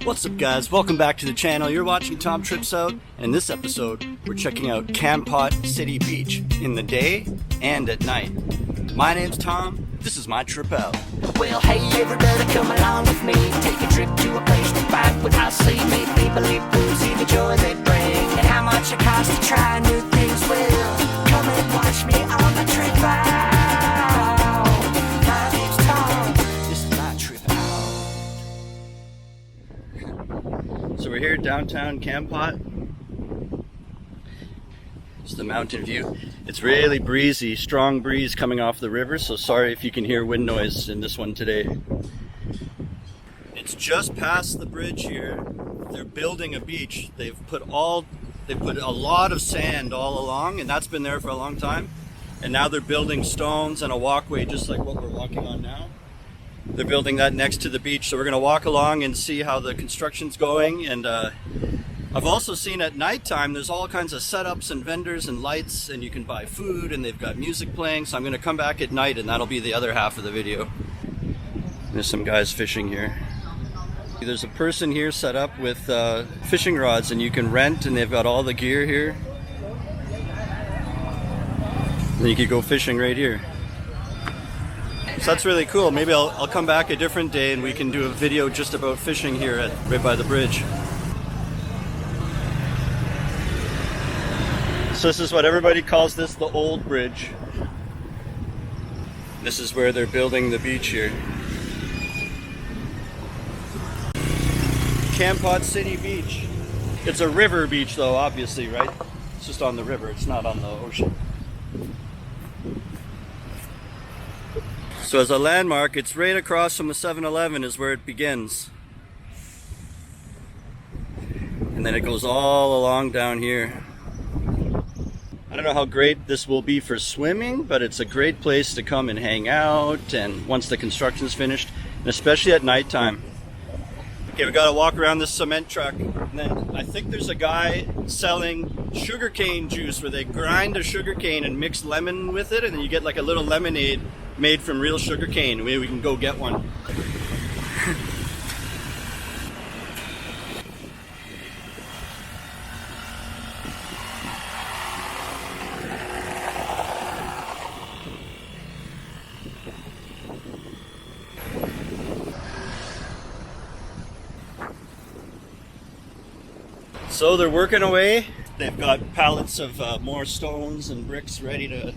What's up guys, welcome back to the channel. You're watching Tom Trips Out, and in this episode we're checking out Kampot City Beach in the day and at night. My name's Tom, this is my trip out. Well, hey everybody, come along with me. Take a trip to a place to find what I see. Make people live, see the joy they bring, and how much it costs to try new things. Well, come and watch me on the trip out. My name's Tom, this is my trip out. So we're here downtown Kampot. It's the mountain view. It's really breezy, strong breeze coming off the river, so sorry if you can hear wind noise in this one today. It's just past the bridge here. They're building a beach. They put a lot of sand all along, and that's been there for a long time. And now they're building stones and a walkway just like what we're walking on now. They're building that next to the beach, so we're going to walk along and see how the construction's going. And I've also seen at nighttime there's all kinds of setups and vendors and lights, and you can buy food, and they've got music playing. So I'm going to come back at night, and that'll be the other half of the video. There's some guys fishing here. There's a person here set up with fishing rods, and you can rent, and they've got all the gear here. And you could go fishing right here. So that's really cool. Maybe I'll come back a different day and we can do a video just about fishing here right by the bridge. So this is what everybody calls this, the old bridge. This is where they're building the beach here. Kampot City Beach. It's a river beach though, obviously, right? It's just on the river, it's not on the ocean. So as a landmark, it's right across from the 7-Eleven is where it begins. And then it goes all along down here. I don't know how great this will be for swimming, but it's a great place to come and hang out, and once the construction's finished, and especially at nighttime. Okay, we gotta walk around this cement truck, and then I think there's a guy selling sugarcane juice where they grind a sugarcane and mix lemon with it, and then you get like a little lemonade made from real sugarcane. Maybe we can go get one. So they're working away. They've got pallets of more stones and bricks ready to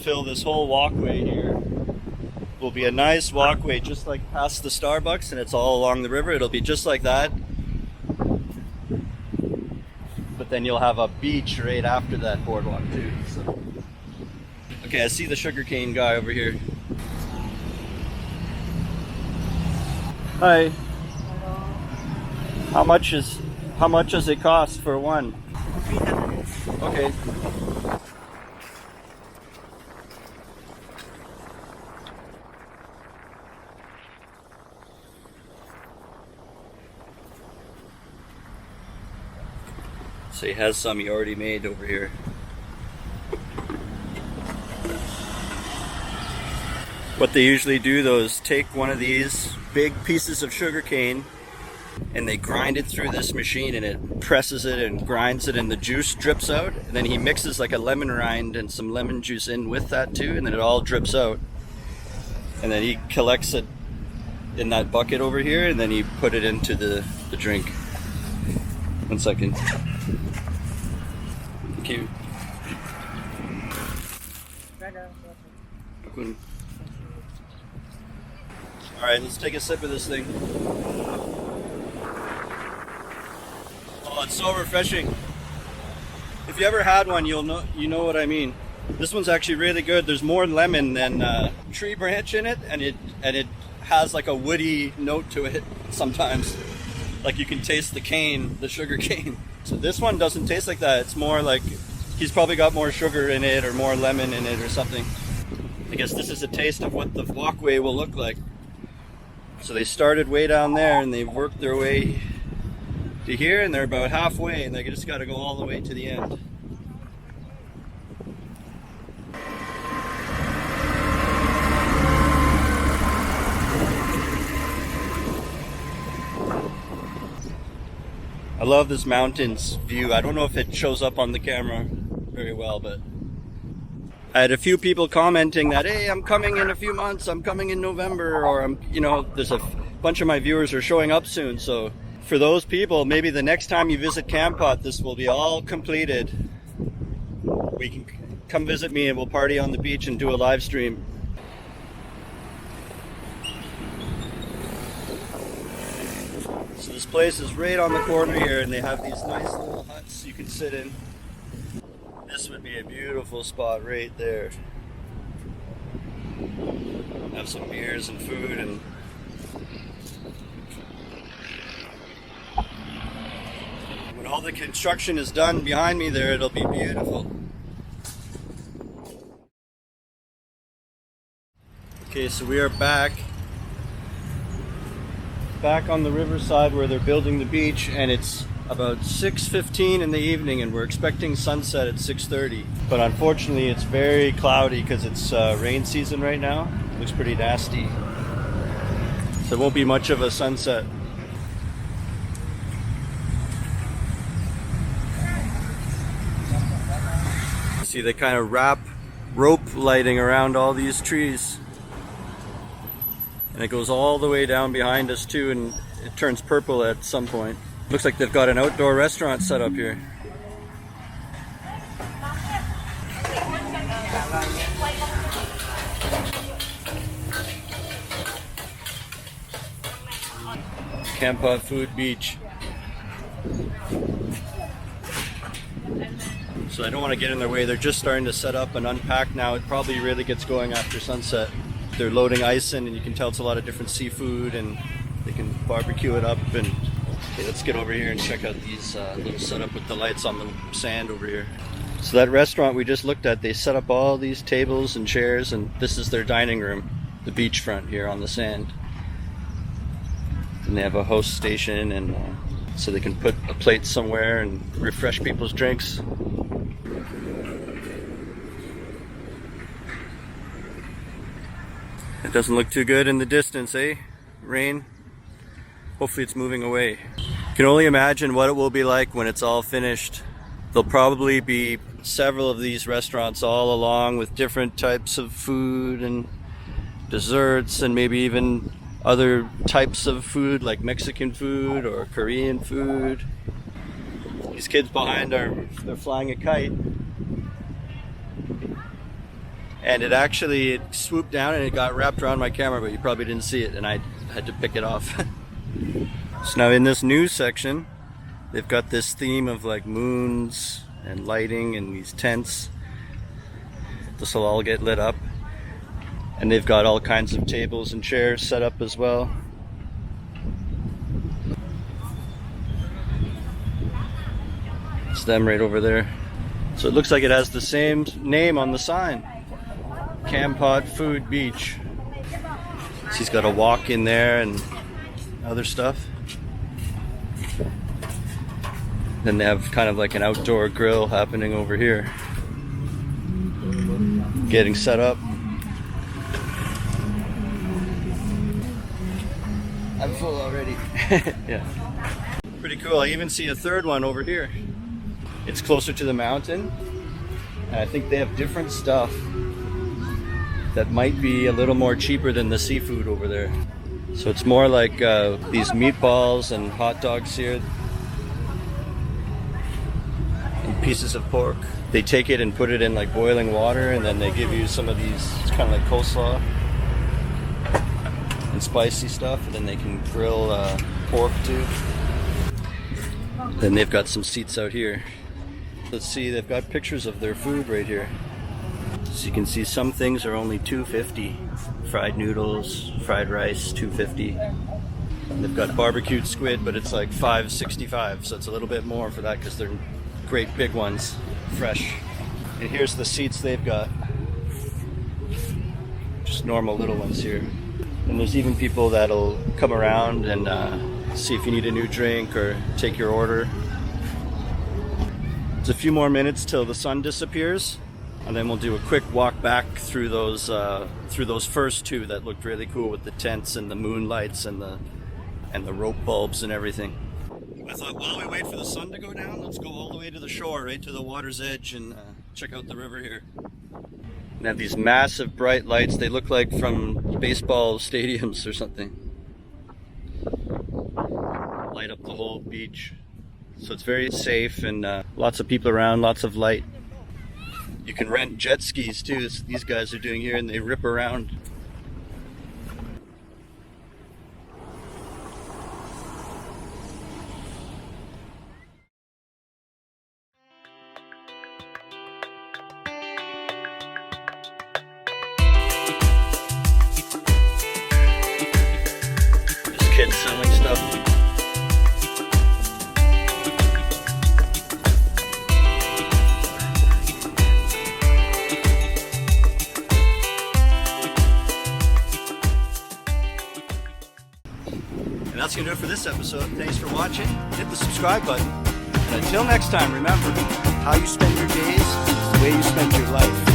fill this whole walkway here. Will be a nice walkway just like past the Starbucks, and it's all along the river. It'll be just like that. But then you'll have a beach right after that boardwalk too. So. Okay, I see the sugarcane guy over here. Hi. How much does it cost for one? 300. Okay. So he has some he already made over here. What they usually do though is take one of these big pieces of sugar cane and they grind it through this machine, and it presses it and grinds it, and the juice drips out, and then he mixes like a lemon rind and some lemon juice in with that too, and then it all drips out, and then he collects it in that bucket over here, and then he put it into the drink. 1 second. Thank you. Alright, let's take a sip of this thing. Oh, it's so refreshing. If you ever had one, you know what I mean. This one's actually really good. There's more lemon than tree branch in it, and it has like a woody note to it sometimes. Like you can taste the cane, the sugar cane. So this one doesn't taste like that. It's more like he's probably got more sugar in it or more lemon in it or something. I guess this is a taste of what the walkway will look like. So they started way down there and they've worked their way to here, and they're about halfway, and they just got to go all the way to the end. I love this mountains view. I don't know if it shows up on the camera very well, but I had a few people commenting that, hey, I'm coming in a few months, I'm coming in November, or there's a bunch of my viewers are showing up soon. So for those people, maybe the next time you visit Kampot, this will be all completed. We can come visit me and we'll party on the beach and do a live stream. So this place is right on the corner here, and they have these nice little huts you can sit in. This would be a beautiful spot right there. Have some beers and food, and when all the construction is done behind me there, it'll be beautiful. Okay, so we are back on the Riverside where they're building the beach, and it's about 6:15 in the evening, and we're expecting sunset at 6:30. But unfortunately it's very cloudy because it's rain season right now. It looks pretty nasty. So it won't be much of a sunset. See, they kind of wrap rope lighting around all these trees. And it goes all the way down behind us too, and it turns purple at some point. Looks like they've got an outdoor restaurant set up here. Kampot Food Beach. So I don't want to get in their way. They're just starting to set up and unpack now. It probably really gets going after sunset. They're loading ice in, and you can tell it's a lot of different seafood, and they can barbecue it up. And okay, let's get over here and check out these little setup with the lights on the sand over here. So that restaurant we just looked at, they set up all these tables and chairs, and this is their dining room, the beachfront here on the sand. And they have a host station, and so they can put a plate somewhere and refresh people's drinks. It doesn't look too good in the distance, eh? Rain. Hopefully it's moving away. You can only imagine what it will be like when it's all finished. There'll probably be several of these restaurants all along with different types of food and desserts, and maybe even other types of food like Mexican food or Korean food. These kids behind they're flying a kite. And it swooped down and it got wrapped around my camera, but you probably didn't see it, and I had to pick it off. So now in this news section, they've got this theme of like moons and lighting and these tents. This will all get lit up. And they've got all kinds of tables and chairs set up as well. It's them right over there. So it looks like it has the same name on the sign. Kampot Food Beach. So he's got a walk in there and other stuff. Then they have kind of like an outdoor grill happening over here. Getting set up. I'm full already. Yeah. Pretty cool. I even see a third one over here. It's closer to the mountain. And I think they have different stuff that might be a little more cheaper than the seafood over there. So it's more like these meatballs and hot dogs here. And pieces of pork. They take it and put it in like boiling water, and then they give you some of these, it's kind of like coleslaw and spicy stuff, and then they can grill pork too. Then they've got some seats out here. Let's see, they've got pictures of their food right here. So you can see some things are only $2.50. Fried noodles, fried rice, $2.50. They've got barbecued squid, but it's like $5.65, so it's a little bit more for that because they're great big ones, fresh. And here's the seats they've got. Just normal little ones here. And there's even people that'll come around and see if you need a new drink or take your order. It's a few more minutes till the sun disappears, and then we'll do a quick walk back through those first two that looked really cool with the tents and the moonlights and the rope bulbs and everything. I thought while we wait for the sun to go down, let's go all the way to the shore, right to the water's edge, and check out the river here. They have these massive bright lights. They look like from baseball stadiums or something. Light up the whole beach. So it's very safe and lots of people around, lots of light. You can rent jet skis too, as these guys are doing here, and they rip around. There's kids selling stuff. And that's going to do it for this episode. Thanks for watching. Hit the subscribe button. And until next time, remember, how you spend your days is the way you spend your life.